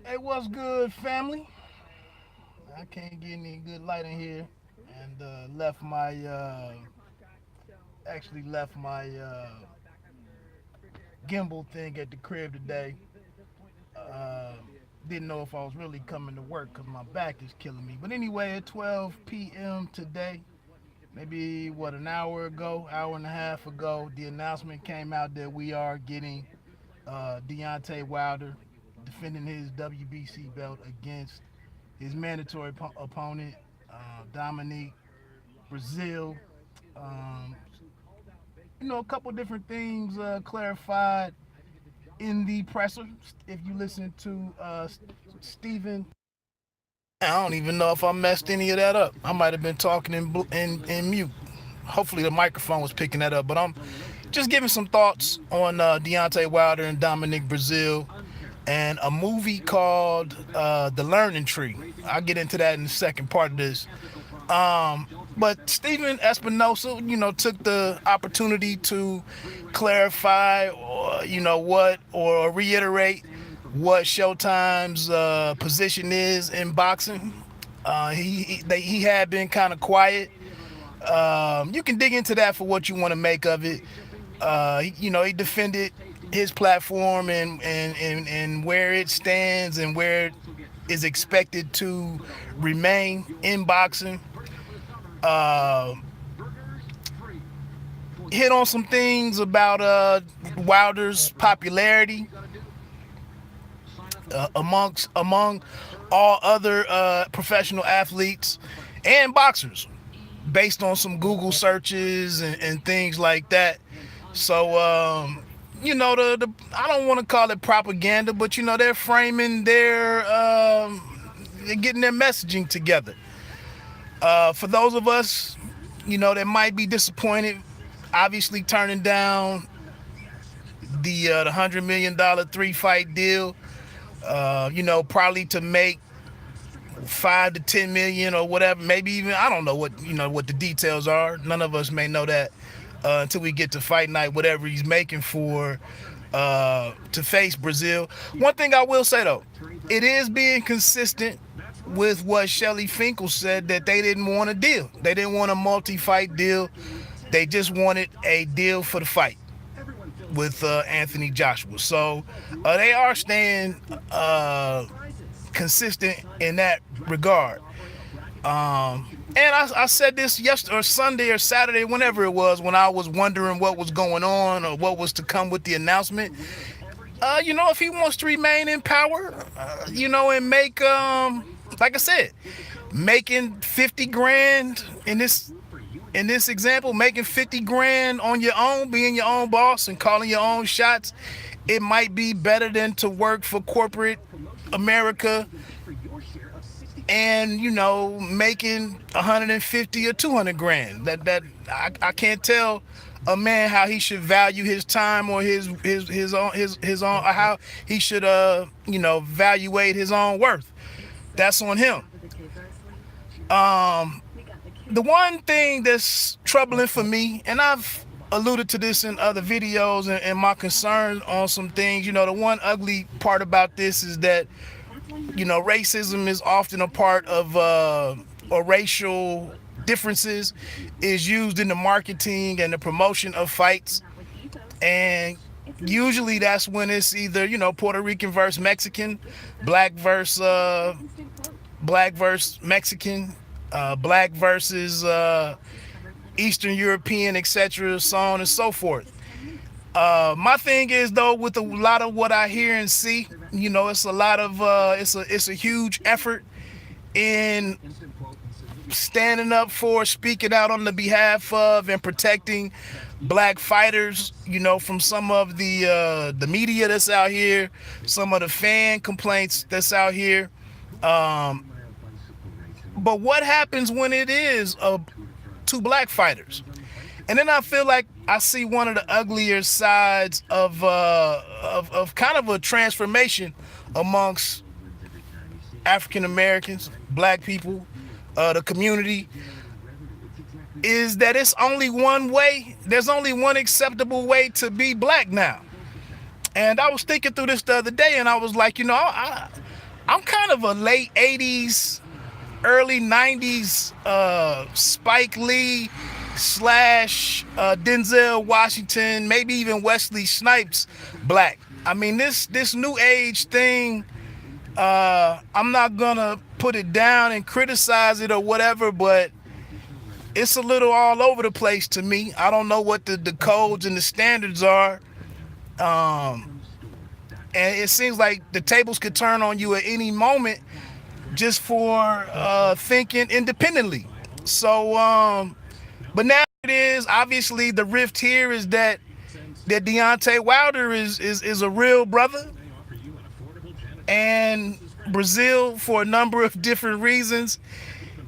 Hey, what's good, family? I can't get any good light in here, and left my gimbal thing at the crib today. Uh, didn't know if I was really coming to work because my back is killing me. But anyway, at 12 p.m. today, maybe an hour and a half ago, the announcement came out that we are getting Deontay Wilder defending his WBC belt against his mandatory opponent, Dominic Breazeale. Um, a couple different things clarified in the presser. If you listen to Stephen, I don't even know if I messed any of that up. I might have been talking in mute. Hopefully the microphone was picking that up. But I'm just giving some thoughts on Deontay Wilder and Dominic Breazeale and a movie called The Learning Tree. I'll get into that in the second part of this. But Stephen Espinosa, took the opportunity to clarify, or reiterate what Showtime's position is in boxing. He had been kind of quiet. You can dig into that for what you want to make of it. He defended his platform and where it stands and where it is expected to remain in boxing. Hit on some things about Wilder's popularity among all other professional athletes and boxers, based on some Google searches and things like that. So, I don't want to call it propaganda, but they're framing they're getting their messaging together. For those of us, that might be disappointed, obviously turning down the $100 million 3-fight deal, probably to make 5 to 10 million or whatever, maybe even, I don't know what the details are. None of us may know that until we get to fight night, whatever he's making for to face Breazeale. One thing I will say though, it is being consistent with what Shelly Finkel said, that they didn't want a deal. They didn't want a multi-fight deal. They just wanted a deal for the fight with Anthony Joshua. So they are staying consistent in that regard. And I said this yesterday or Sunday or Saturday, whenever it was, when I was wondering what was going on or what was to come with the announcement. If he wants to remain in power, and make, like I said, making 50 grand in this example, making 50 grand on your own, being your own boss and calling your own shots, it might be better than to work for corporate America and making 150 or 200 grand. That I can't tell a man how he should value his time or his own, how he should evaluate his own worth. That's on him. The one thing that's troubling for me, and I've alluded to this in other videos and my concern on some things, the one ugly part about this is that racism is often a part of or racial differences is used in the marketing and the promotion of fights, and usually that's when it's either Puerto Rican versus Mexican, black versus Mexican, black versus Eastern European, etc., so on and so forth. My thing is though, with a lot of what I hear and see, it's a lot of it's a huge effort in standing up for, speaking out on the behalf of, and protecting black fighters, from some of the media that's out here, some of the fan complaints that's out here. But what happens when it is two black fighters? And then I feel like I see one of the uglier sides of kind of a transformation amongst African Americans, black people, the community, is that it's only one way. There's only one acceptable way to be black now. And I was thinking through this the other day, and I was like, I'm kind of a late 80s, early 90s Spike Lee slash Denzel Washington, maybe even Wesley Snipes black. I mean, this new age thing, I'm not gonna put it down and criticize it or whatever, but it's a little all over the place to me. I don't know what the codes and the standards are. And it seems like the tables could turn on you at any moment just for thinking independently. So, but now it is obviously the rift here is that Deontay Wilder is a real brother, and Breazeale, for a number of different reasons,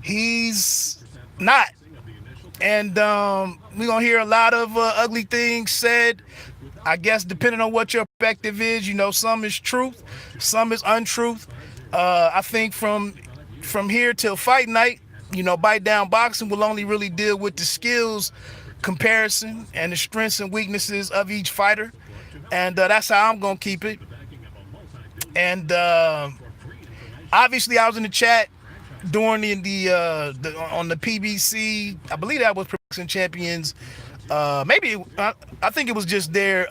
he's not. And we're gonna hear a lot of ugly things said. I guess depending on what your perspective is, you know, some is truth, some is untruth. I think from here till fight night, you know, Bite Down Boxing will only really deal with the skills comparison and the strengths and weaknesses of each fighter, and that's how I'm gonna keep it. And obviously, I was in the chat during the on the PBC. I believe that was Boxing Champions. Maybe I think it was just their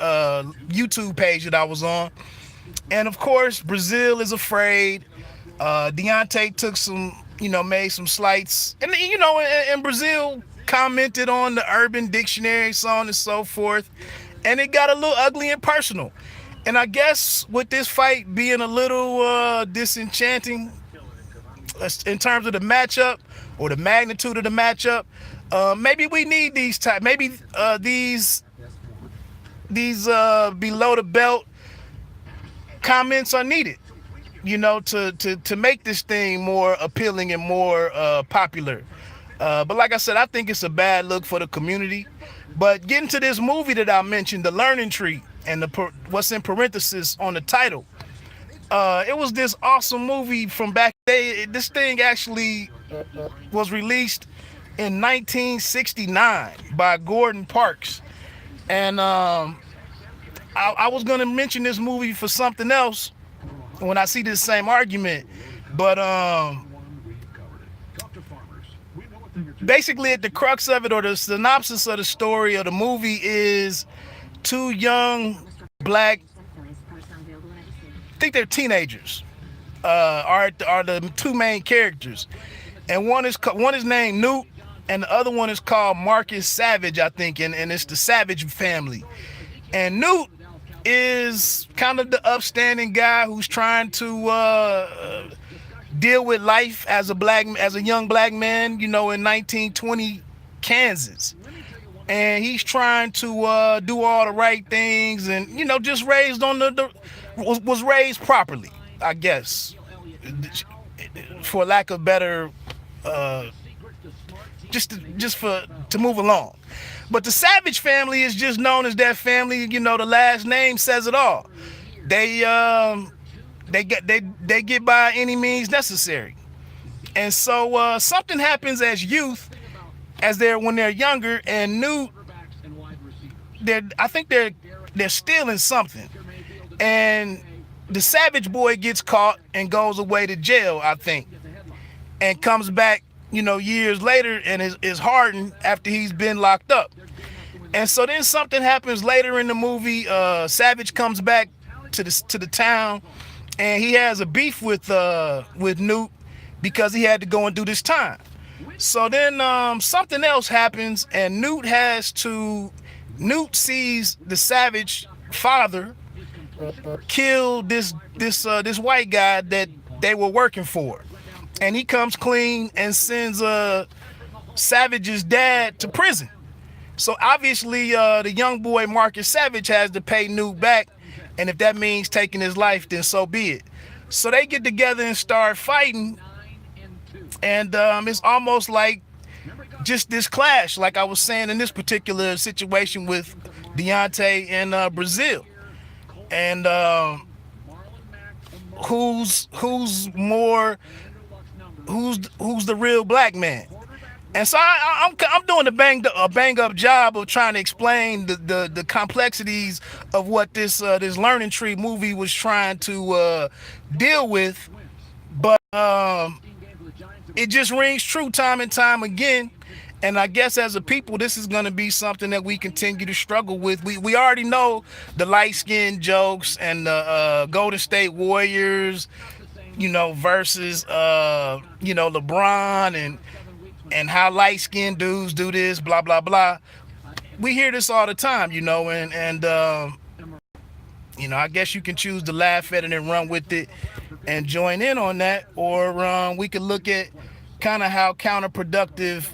YouTube page that I was on. And of course, Breazeale is afraid. Deontay took some, you know, made some slights, and you know, and Breazeale commented on the Urban Dictionary, so on and so forth, and it got a little ugly and personal. And I guess with this fight being a little disenchanting in terms of the matchup or the magnitude of the matchup, maybe we need these type. Maybe these below the belt comments are needed, you know, to make this thing more appealing and more popular. But like I said, I think it's a bad look for the community. But getting to this movie that I mentioned, The Learning Tree, and what's in parentheses on the title, it was this awesome movie from back then. This thing actually was released in 1969 by Gordon Parks. And I was going to mention this movie for something else when I see this same argument. But basically at the crux of it, or the synopsis of the story of the movie, is two young black, I think they're teenagers, are the two main characters. And one is named Newt, and the other one is called Marcus Savage, I think, and it's the Savage family. And Newt is kind of the upstanding guy who's trying to deal with life as a young black man, you know, in 1920 Kansas. And he's trying to do all the right things, and, you know, just raised on was raised properly, I guess, for lack of better, just to move along. But the Savage family is just known as that family. You know, the last name says it all. They get by any means necessary. And so something happens as youth, when they're younger, and Newt, I think they're stealing something, and the Savage boy gets caught and goes away to jail, I think, and comes back, you know, years later, and is hardened after he's been locked up. And so then something happens later in the movie. Savage comes back to the town, and he has a beef with Newt because he had to go and do this time. So then something else happens, and Newt sees the Savage father kill this white guy that they were working for, and he comes clean and sends Savage's dad to prison. So obviously the young boy Marcus Savage has to pay Newt back, and if that means taking his life, then so be it. So they get together and start fighting, and it's almost like just this clash, like I was saying in this particular situation with Deontay and Breazeale. And who's the real black man? And so I'm doing a bang up job of trying to explain the complexities of what this Learning Tree movie was trying to deal with. It just rings true time and time again. And I guess as a people, this is going to be something that we continue to struggle with. We already know the light skin jokes and the Golden State Warriors, versus LeBron and how light skinned dudes do this, blah blah blah. We hear this all the time, I guess you can choose to laugh at it and run with it and join in on that, or we could look at kind of how counterproductive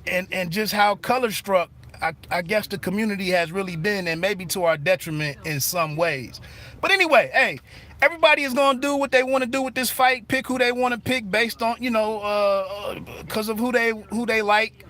and just how color struck I guess the community has really been, and maybe to our detriment in some ways. But anyway, hey, everybody is gonna do what they want to do with this fight, pick who they want to pick based on because of who they like.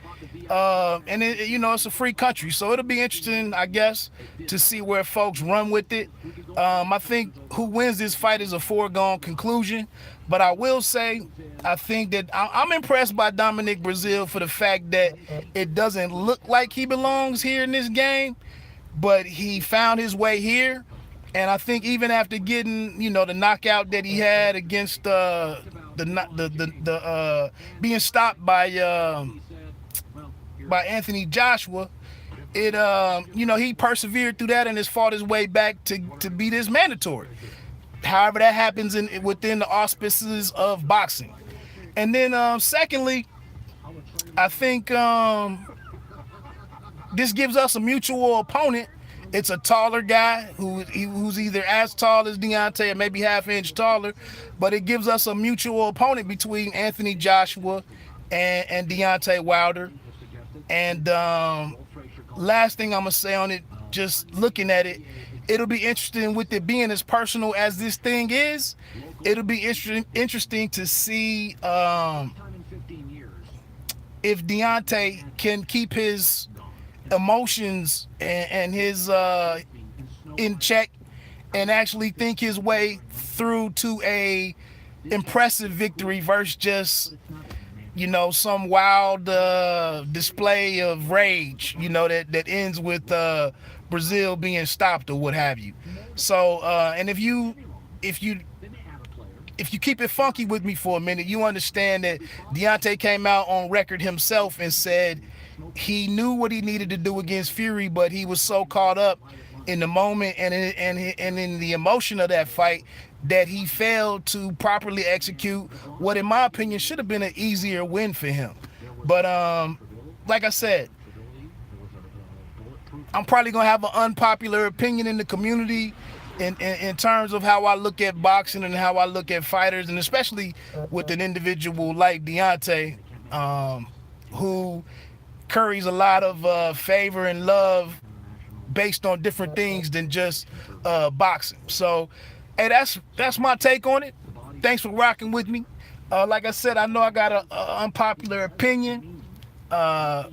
And it's a free country, so it'll be interesting, I guess, to see where folks run with it. I think who wins this fight is a foregone conclusion, but I will say I think that I'm impressed by Dominic Breazeale for the fact that it doesn't look like he belongs here in this game, but he found his way here. And I think even after getting, the knockout that he had against being stopped by Anthony Joshua, he persevered through that and has fought his way back to be this mandatory. However, that happens within the auspices of boxing. And then secondly, I think this gives us a mutual opponent. It's a taller guy who's either as tall as Deontay or maybe half-inch taller, but it gives us a mutual opponent between Anthony Joshua and Deontay Wilder. And last thing I'm going to say on it, just looking at it, it'll be interesting with it being as personal as this thing is. It'll be interesting to see if Deontay can keep his emotions and his in check and actually think his way through to a impressive victory versus just some wild display of rage, that ends with Breazeale being stopped or what have you. So, and if you keep it funky with me for a minute, you understand that Deontay came out on record himself and said he knew what he needed to do against Fury, but he was so caught up in the moment and in the emotion of that fight that he failed to properly execute what, in my opinion, should have been an easier win for him. But like I said, I'm probably gonna have an unpopular opinion in the community in terms of how I look at boxing and how I look at fighters, and especially with an individual like Deontay, who curries a lot of favor and love based on different things than just boxing. So, hey, that's my take on it. Thanks for rocking with me. Like I said, I know I got an unpopular opinion. I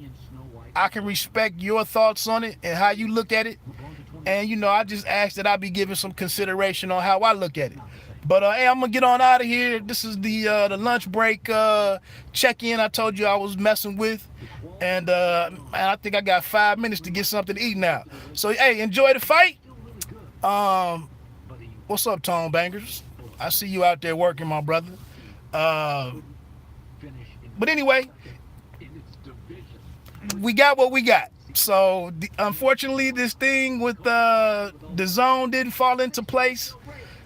can respect your thoughts on it and how you look at it. And, I just ask that I be given some consideration on how I look at it. But, hey, I'm going to get on out of here. This is the lunch break check-in I told you I was messing with. And I think I got 5 minutes to get something to eat now. So, hey, enjoy the fight. What's up, Tone Bangers? I see you out there working, my brother. But anyway, we got what we got. So, unfortunately, this thing with the zone didn't fall into place.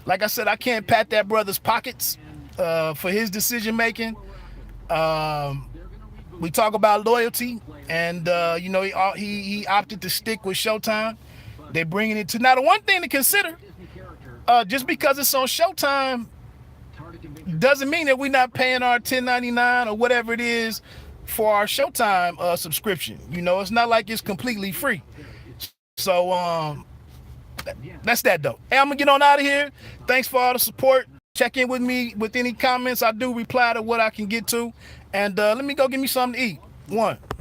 Like I said, I can't pat that brother's pockets for his decision making. We talk about loyalty, and he opted to stick with Showtime. They're bringing it to now. The one thing to consider, just because it's on Showtime, doesn't mean that we're not paying our $10.99 or whatever it is for our Showtime subscription. It's not like it's completely free. So that's that though. Hey, I'm gonna get on out of here. Thanks for all the support. Check in with me with any comments. I do reply to what I can get to. And let me go get me something to eat. One.